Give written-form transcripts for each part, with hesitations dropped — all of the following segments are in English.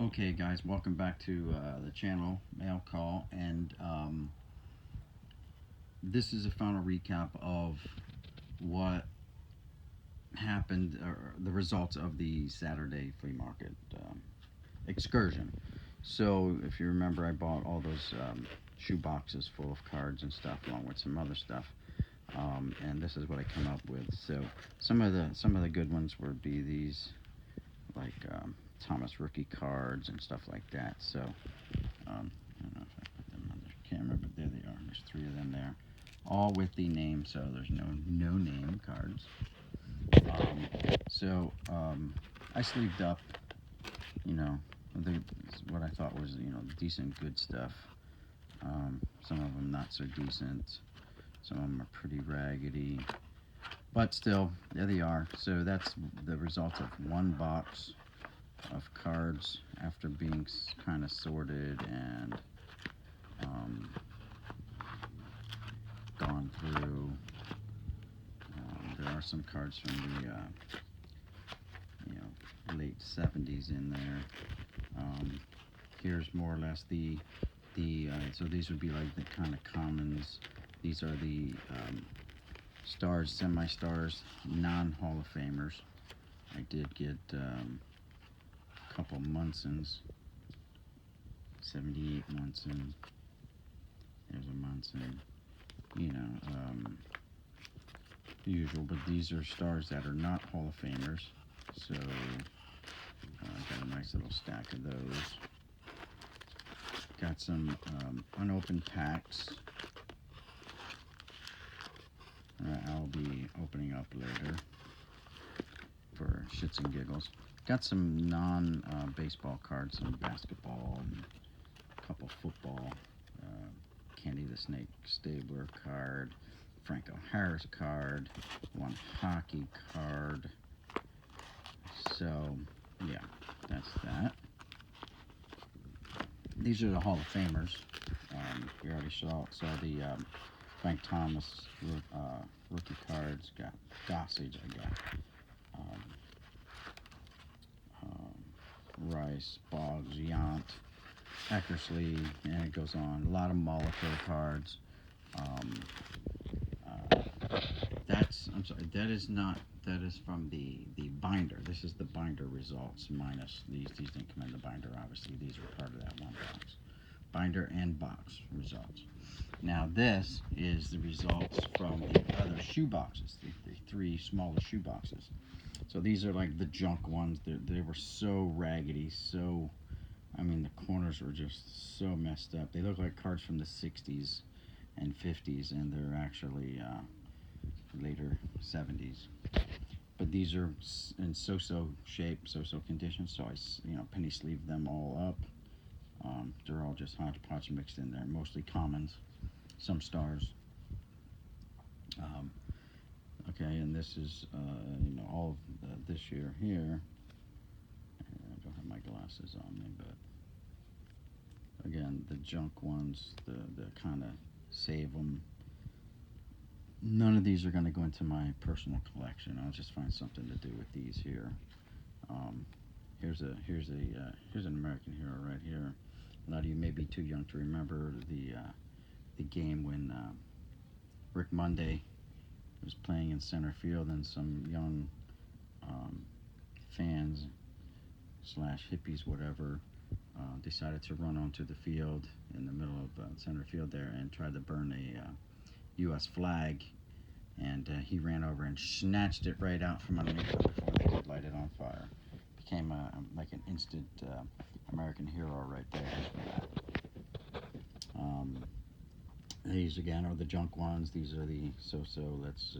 Okay, guys, welcome back to the channel, Mail Call, and this is a final recap of what happened, or the results of the Saturday flea market excursion. So, if you remember, I bought all those shoe boxes full of cards and stuff, along with some other stuff, and this is what I come up with. So, some of the good ones would be these, like Thomas rookie cards and stuff like that. So. I don't know if I put them on the camera, but there they are. There's three of them there, all with the name. So there's no name cards. Um, so I sleeved up, you know, the, what I thought was decent, good stuff. Some of them not so decent. Some of them are pretty raggedy, but still, there they are. So that's the result of one box of cards after being kind of sorted and um, gone through. There are some cards from the late 70s in there. Here's more or less the so these would be like the kind of commons. These are the stars, semi-stars, non-Hall of Famers. I did get a couple Munsons. 78 Munson. There's a Munson. You know, usual, but these are stars that are not Hall of Famers. So I got a nice little stack of those. Got some unopened packs. I'll be opening up later for shits and giggles. Got some non-baseball cards, some basketball, and a couple football. Candy the Snake Stabler card, Franco Harris card, one hockey card. So, yeah, that's that. These are the Hall of Famers. We already saw the Frank Thomas rookie cards. Got Gossage. I got um, Rice, Boggs, Yount, Eckersley, and it goes on. A lot of Molitor cards. Um, I'm sorry, that is not, that is from the binder. This is the binder results minus these. These didn't come in the binder, obviously. These are part of that one box. Binder and box results. Now this is the results from the other shoe boxes, the three smaller shoe boxes. So these are like the junk ones. They were so raggedy, so, I mean, the corners were just so messed up. They look like cards from the 60s and 50s, and they're actually later 70s. But these are in so-so shape, so-so condition, so I, penny sleeved them all up. They're all just hodgepodge mixed in there, mostly commons, some stars. Um, okay, and this is, all of this year here. I don't have my glasses on me, but again, the junk ones, the kind of save them. None of these are going to go into my personal collection. I'll just find something to do with these here. Um, here's an American hero right here. A lot of you may be too young to remember the game when Rick Monday was playing in center field, and some young um, fans slash hippies, whatever, decided to run onto the field in the middle of center field there and try to burn a U.S. flag, and he ran over and snatched it right out from underneath them before they could light it on fire. Became like an instant American hero right there for that. These again are the junk ones. These are the so-so. Let's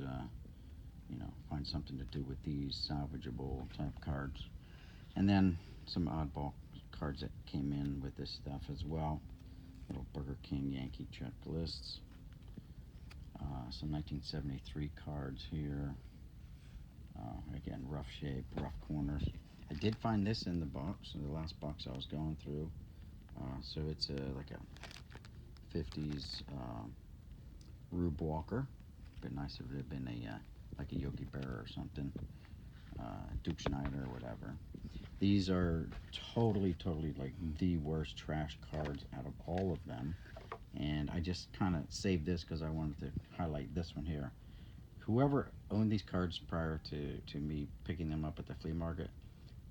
find something to do with these salvageable type cards, and then some oddball cards that came in with this stuff as well. Little Burger King Yankee checklists. Some 1973 cards here. Again, rough shape, rough corners. I did find this in the box, the last box I was going through. So it's like a 50s Rube Walker. Been nice if it had been like a Yogi Berra or something. Duke Schneider or whatever. These are totally like the worst trash cards out of all of them. And I just kind of saved this because I wanted to highlight this one here. Whoever owned these cards prior to me picking them up at the flea market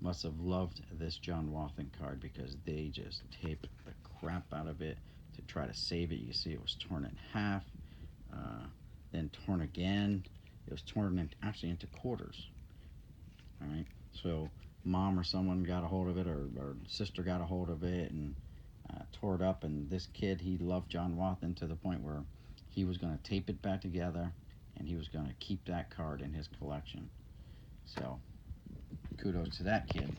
must have loved this John Wathen card, because they just taped the crap out of it to try to save it. You see it was torn in half, then torn again. It was torn actually into quarters. All right, so mom or someone got a hold of it, or sister got a hold of it, and tore it up. And this kid, he loved John Wathen to the point where he was going to tape it back together, and he was going to keep that card in his collection. So kudos to that kid.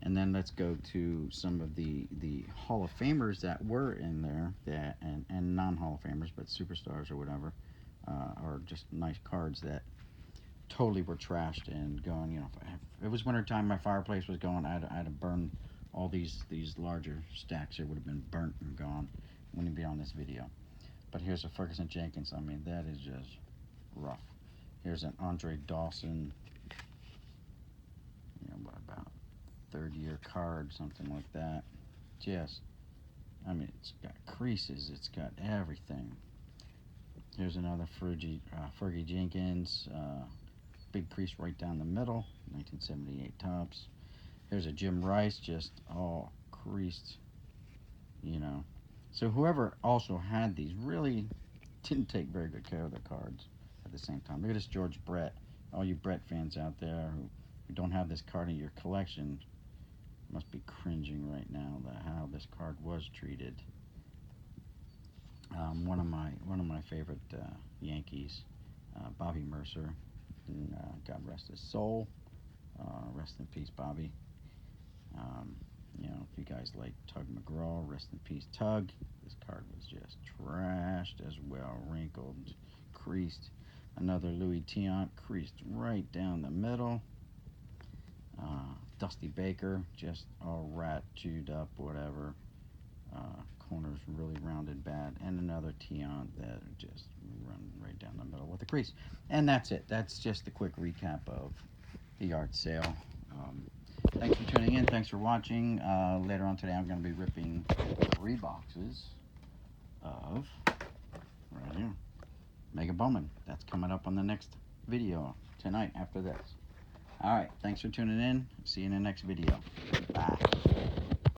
And then let's go to some of the Hall of Famers that were in there, that and non-Hall of Famers, but superstars or whatever, are just nice cards that totally were trashed and going. You know, if it was wintertime, my fireplace was going. I had to burn all these larger stacks. It would have been burnt and gone. Wouldn't be on this video. But here's a Ferguson Jenkins. I mean, that is just rough. Here's an Andre Dawson. You know, what about third-year card, something like that. Just, I mean, it's got creases. It's got everything. Here's another Fergie Jenkins. Big crease right down the middle, 1978 tops. Here's a Jim Rice, just all creased, you know. So whoever also had these really didn't take very good care of their cards at the same time. Look at this George Brett. All you Brett fans out there who don't have this card in your collection must be cringing right now at how this card was treated. One of my favorite Yankees, Bobby Mercer. And, God rest his soul. Rest in peace, Bobby. You know, if you guys like Tug McGraw, rest in peace, Tug. This card was just trashed as well, wrinkled, creased. Another Louis Tiant, creased right down the middle. Dusty Baker, just all rat chewed up, whatever. Corners really rounded bad. And another Tiant that just run right down the middle with a crease. And that's it. That's just a quick recap of the yard sale. Thanks for tuning in. Thanks for watching. Later on today, I'm going to be ripping 3 boxes of, right here, Mega Bowman. That's coming up on the next video tonight after this. All right. Thanks for tuning in. See you in the next video. Bye.